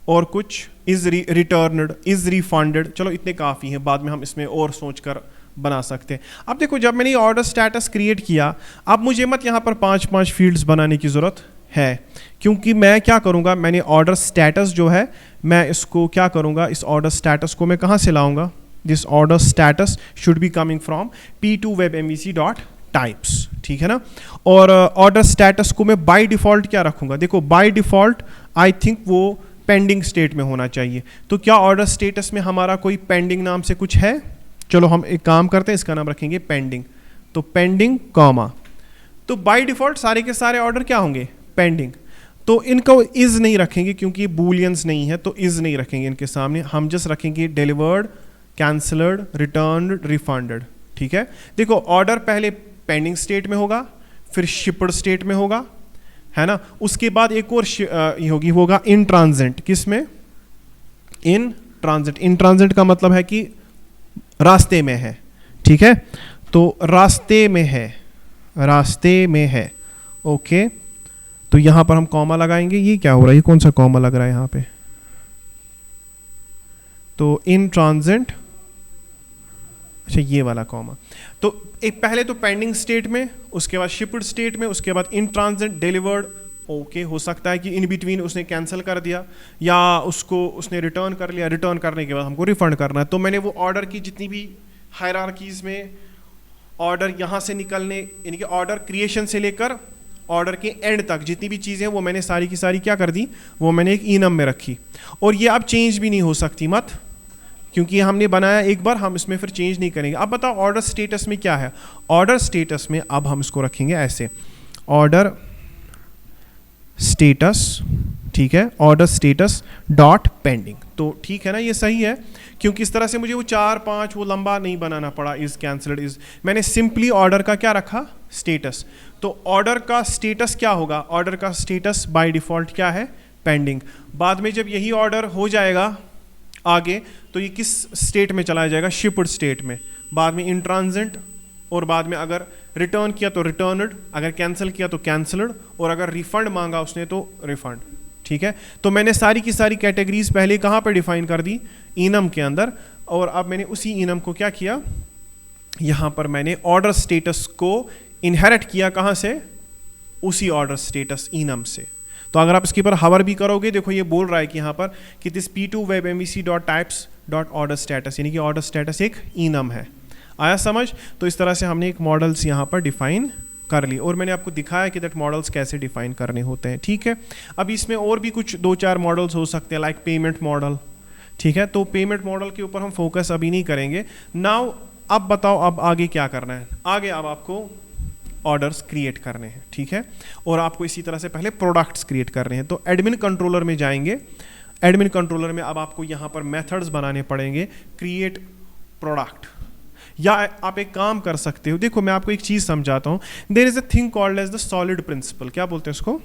कुछ इज रिटर्नड, इज रिफंडेड। चलो इतने काफ़ी हैं, बाद में हम इसमें और सोचकर बना सकते हैं। अब देखो जब मैंने ऑर्डर स्टेटस क्रिएट किया, अब मुझे मत यहाँ पर 5-5 फील्ड्स बनाने की ज़रूरत है, क्योंकि मैं क्या करूँगा, मैंने ऑर्डर स्टेटस जो है मैं इसको क्या करूँगा, इस ऑर्डर स्टेटस को मैं कहाँ से लाऊंगा, this order status should be coming from p2webmvc.types, ठीक है ना। और ऑर्डर स्टेटस को मैं बाय डिफ़ॉल्ट क्या रखूँगा, देखो बाय डिफ़ॉल्ट आई थिंक वो पेंडिंग स्टेट में होना चाहिए। तो क्या ऑर्डर स्टेटस में हमारा कोई पेंडिंग नाम से कुछ है, चलो हम एक काम करते हैं, इसका नाम रखेंगे पेंडिंग। तो पेंडिंग कॉमा, तो बाय डिफ़ॉल्ट सारे के सारे ऑर्डर क्या होंगे, पेंडिंग। तो इनको इज नहीं रखेंगे क्योंकि बूलियंस नहीं है, तो इज नहीं रखेंगे इनके सामने, हम जस्ट रखेंगे डिलीवर्ड, कैंसल्ड, रिटर्न्ड, रिफंडेड, ठीक है। देखो ऑर्डर पहले पेंडिंग स्टेट में होगा, फिर शिप्ड स्टेट में होगा, है ना। उसके बाद एक और ये होगी, होगा इन ट्रांजिट। किस में? In transit. इन ट्रांजिट का मतलब है कि रास्ते में है, ठीक है। तो रास्ते में है, रास्ते में है, ओके। तो यहां पर हम कॉमा लगाएंगे। ये क्या हो रहा है, ये कौन सा कॉमा लग रहा है यहां पे? तो इन ट्रांजिट, अच्छा ये वाला कॉमा। तो एक पहले तो पेंडिंग स्टेट में, उसके बाद शिप्ड स्टेट में, उसके बाद इन ट्रांजिट, डिलीवर्ड, ओके। हो सकता है कि इन बिटवीन उसने कैंसिल कर दिया या उसको उसने रिटर्न कर लिया, रिटर्न करने के बाद हमको रिफंड करना है। तो मैंने वो ऑर्डर की जितनी भी हायरार्कीज में ऑर्डर यहाँ से निकलने, यानी कि ऑर्डर क्रिएशन से लेकर ऑर्डर के एंड तक जितनी भी चीज़ें वो मैंने सारी की सारी क्या कर दी, वो मैंने एक इनम में रखी। और ये अब चेंज भी नहीं हो सकती मत, क्योंकि हमने बनाया एक बार, हम इसमें फिर चेंज नहीं करेंगे। अब बताओ ऑर्डर स्टेटस में क्या है। ऑर्डर स्टेटस में अब हम इसको रखेंगे ऐसे, ऑर्डर स्टेटस, ठीक है, ऑर्डर स्टेटस डॉट पेंडिंग। तो ठीक है ना, ये सही है, क्योंकि इस तरह से मुझे वो 4-5 वो लंबा नहीं बनाना पड़ा, इज कैंसल्ड इज। मैंने सिंपली ऑर्डर का क्या रखा, स्टेटस। तो ऑर्डर का स्टेटस क्या होगा, ऑर्डर का स्टेटस बाय डिफॉल्ट क्या है, पेंडिंग। बाद में जब यही ऑर्डर हो जाएगा आगे, तो ये किस स्टेट में चला जाएगा, शिप्ड स्टेट में। बाद में इन ट्रांजिट, और बाद में अगर रिटर्न किया तो रिटर्नड, अगर कैंसिल किया तो कैंसल्ड, और अगर रिफंड मांगा उसने तो रिफंड, ठीक है। तो मैंने सारी की सारी कैटेगरीज पहले कहाँ पे डिफाइन कर दी, इनम के अंदर। और अब मैंने उसी इनम को क्या किया, यहाँ पर मैंने ऑर्डर स्टेटस को इनहेरिट किया, कहाँ से, उसी ऑर्डर स्टेटस इनम से। तो अगर आप इसके ऊपर हवर भी करोगे, देखो ये बोल रहा है कि यहाँ पर कि this p2 web mvc dot types dot order status, यानी कि ऑर्डर स्टेटस एक इनम है। आया समझ? तो इस तरह से हमने एक मॉडल्स यहाँ पर डिफाइन कर ली, और मैंने आपको दिखाया कि दैट मॉडल्स कैसे डिफाइन करने होते हैं, ठीक है। अब इसमें और भी कुछ 2-4 मॉडल्स हो सकते हैं, लाइक पेमेंट मॉडल, ठीक है। तो पेमेंट मॉडल के ऊपर हम फोकस अभी नहीं करेंगे। नाउ अब बताओ अब आगे क्या करना है। आगे अब आपको ऑर्डर्स क्रिएट करने हैं, ठीक है, और आपको इसी तरह से पहले प्रोडक्ट्स क्रिएट करने हैं। तो एडमिन कंट्रोलर में जाएंगे। एडमिन कंट्रोलर में अब आपको यहाँ पर मेथड्स बनाने पड़ेंगे, क्रिएट प्रोडक्ट। या आप एक काम कर सकते हो, देखो मैं आपको एक चीज़ समझाता हूँ। There is a thing called as the solid principle. क्या बोलते हैं उसको,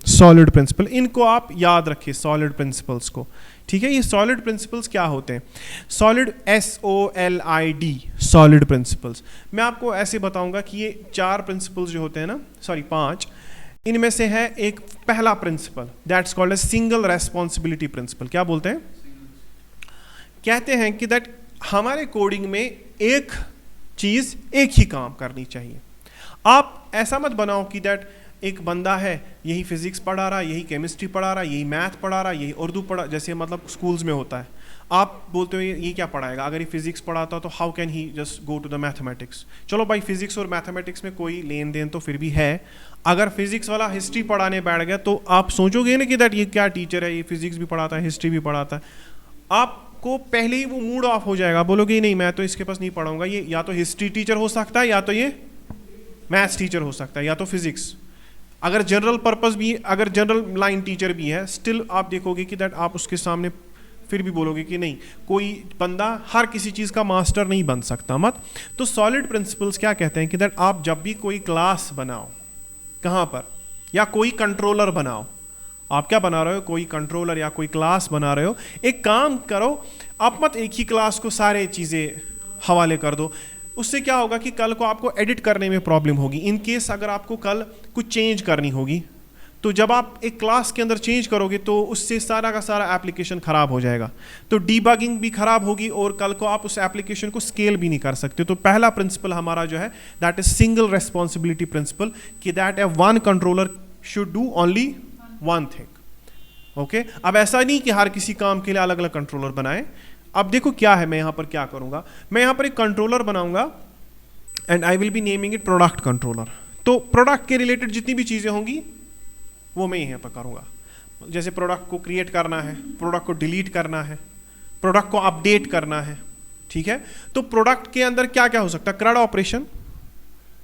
सॉलिड प्रिंसिपल। इनको आप याद रखिए, सॉलिड प्रिंसिपल्स को, ठीक है। ये सॉलिड प्रिंसिपल्स क्या होते हैं, सॉलिड SOLID, सॉलिड प्रिंसिपल्स। मैं आपको ऐसे बताऊंगा कि ये 4 प्रिंसिपल्स जो होते हैं ना, सॉरी 5, इनमें से है एक पहला principle, that's called as single responsibility principle. क्या बोलते हैं, कहते हैं कि दैट हमारे कोडिंग में एक चीज एक ही काम करनी चाहिए। आप ऐसा मत बनाओ कि दैट एक बंदा है, यही फिजिक्स पढ़ा रहा, यही केमिस्ट्री पढ़ा रहा, यही मैथ पढ़ा रहा, यही उर्दू पढ़ा, जैसे मतलब स्कूल्स में होता है। आप बोलते हो ये क्या पढ़ाएगा, अगर ये फिजिक्स पढ़ाता तो how can he just go to the mathematics. चलो भाई फिजिक्स और मैथमेटिक्स में कोई लेन देन तो फिर भी है। अगर फिजिक्स वाला हिस्ट्री पढ़ाने बैठ गया तो आप सोचोगे ना कि दैट ये क्या टीचर है, ये फिजिक्स भी पढ़ाता है, हिस्ट्री भी पढ़ाता है। आपको पहले ही वो मूड ऑफ हो जाएगा, बोलोगे नहीं मैं तो इसके पास नहीं पढ़ाऊंगा, ये या तो हिस्ट्री टीचर हो सकता है, या तो ये मैथ्स टीचर हो सकता है, या तो फिजिक्स। अगर जनरल पर्पस भी, अगर जनरल लाइन टीचर भी है, स्टिल आप देखोगे कि दैट आप उसके सामने फिर भी बोलोगे कि नहीं, कोई बंदा हर किसी चीज़ का मास्टर नहीं बन सकता मत। तो सॉलिड प्रिंसिपल्स क्या कहते हैं कि दैट आप जब भी कोई क्लास बनाओ, कहाँ पर, या कोई कंट्रोलर बनाओ, आप क्या बना रहे हो, कोई कंट्रोलर या कोई क्लास बना रहे हो, एक काम करो, आप मत एक ही क्लास को सारे चीज़ें हवाले कर दो। उससे क्या होगा कि कल को आपको एडिट करने में प्रॉब्लम होगी। इन केस अगर आपको कल कुछ चेंज करनी होगी, तो जब आप एक क्लास के अंदर चेंज करोगे तो उससे सारा का सारा एप्लीकेशन ख़राब हो जाएगा, तो डीबगिंग भी ख़राब होगी, और कल को आप उस एप्लीकेशन को स्केल भी नहीं कर सकते। तो पहला प्रिंसिपल हमारा जो है that is single responsibility principle, कि that a one controller should do only one thing. Okay, अब ऐसा नहीं कि हर किसी काम के लिए अलग अलग कंट्रोलर बनाए। अब देखो क्या है, मैं यहाँ पर क्या करूँगा, मैं यहाँ पर एक कंट्रोलर बनाऊँगा and I will be naming it product controller. तो प्रोडक्ट के रिलेटेड जितनी भी चीज़ें होंगी वो मैं यहाँ पर करूँगा। जैसे प्रोडक्ट को क्रिएट करना है, प्रोडक्ट को डिलीट करना है, प्रोडक्ट को अपडेट करना है, ठीक है। तो प्रोडक्ट के अंदर क्या क्या हो सकता है, CRUD ऑपरेशन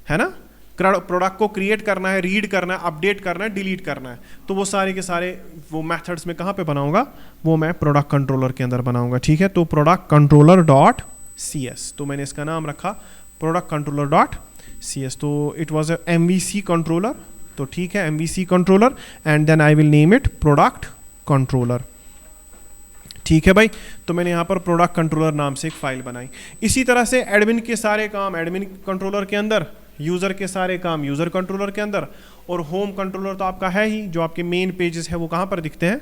है ना, प्रोडक्ट को क्रिएट करना है, रीड करना है, अपडेट करना है, डिलीट करना है। तो वो सारे के सारे वो मेथड्स में कहाँ पे बनाऊंगा, वो मैं प्रोडक्ट कंट्रोलर के अंदर बनाऊंगा, ठीक है। तो प्रोडक्ट कंट्रोलर डॉट CS, तो मैंने इसका नाम रखा प्रोडक्ट कंट्रोलर डॉट CS, तो it was a MVC controller, तो ठीक है MVC controller, and then I will name it product controller. ठीक है भाई, तो मैंने यहाँ पर प्रोडक्ट कंट्रोलर नाम से एक फाइल बनाई। इसी तरह से एडमिन के सारे काम एडमिन कंट्रोलर के अंदर, यूज़र के सारे काम यूज़र कंट्रोलर के अंदर, और होम कंट्रोलर तो आपका है ही, जो आपके मेन पेजेस है वो कहाँ पर दिखते हैं,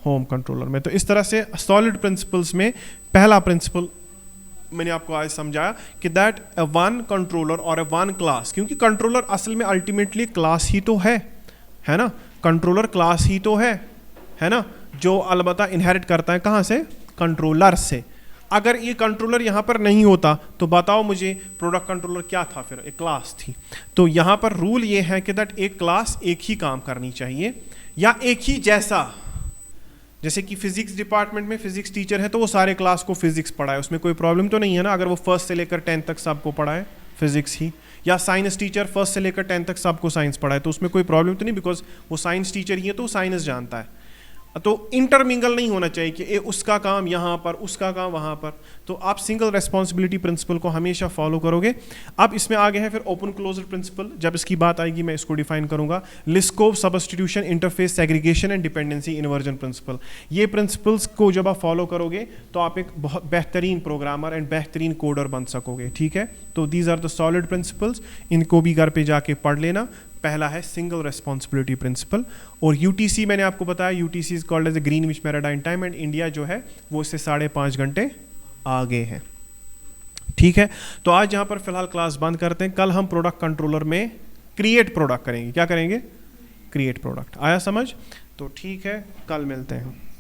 होम कंट्रोलर में। तो इस तरह से सॉलिड प्रिंसिपल्स में पहला प्रिंसिपल मैंने आपको आज समझाया कि दैट अ वन कंट्रोलर और अ वन क्लास, क्योंकि कंट्रोलर असल में अल्टीमेटली क्लास ही तो है ना, कंट्रोलर क्लास ही तो है ना, जो अलबत्ता इनहेरिट करता है कहाँ से, कंट्रोलर से। अगर ये कंट्रोलर यहाँ पर नहीं होता तो बताओ मुझे प्रोडक्ट कंट्रोलर क्या था, फिर एक क्लास थी। तो यहाँ पर रूल ये है कि दैट एक क्लास एक ही काम करनी चाहिए, या एक ही जैसा, जैसे कि फिजिक्स डिपार्टमेंट में फिजिक्स टीचर है तो वो सारे क्लास को फिजिक्स पढ़ाए, उसमें कोई प्रॉब्लम तो नहीं है ना, अगर वो फर्स्ट से लेकर 10 तक सबको पढ़ाए फिजिक्स ही, या साइंस टीचर फर्स्ट से लेकर 10 तक सबको साइंस पढ़ाए, तो उसमें कोई प्रॉब्लम तो नहीं, बिकॉज वो साइंस टीचर ही है तो वो साइंस जानता है। तो इंटरमिंगल नहीं होना चाहिए कि उसका काम यहाँ पर उसका काम वहाँ पर, तो आप सिंगल रेस्पॉन्सिबिलिटी प्रिंसिपल को हमेशा फॉलो करोगे। अब इसमें आगे है फिर ओपन क्लोज्ड प्रिंसिपल, जब इसकी बात आएगी मैं इसको डिफाइन करूँगा। Liskov, substitution, interface, segregation and dependency inversion principle, ये प्रिंसिपल्स को जब आप फॉलो करोगे तो आप एक बहुत बेहतरीन प्रोग्रामर एंड बेहतरीन कोडर बन सकोगे। ठीक है, तो these are the SOLID principles, इनको भी घर पे जाके पढ़ लेना। पहला है सिंगल रेस्पॉन्सिबिलिटी प्रिंसिपल, और यूटीसी मैंने आपको बताया, UTC is called as the Greenwich meridian time, and India जो है वो इससे 5.5 घंटे आगे है। ठीक है, तो आज यहाँ पर फिलहाल क्लास बंद करते हैं। कल हम प्रोडक्ट कंट्रोलर में क्रिएट प्रोडक्ट करेंगे। क्या करेंगे? Create product. आया समझ? तो ठीक है, कल मिलते हैं।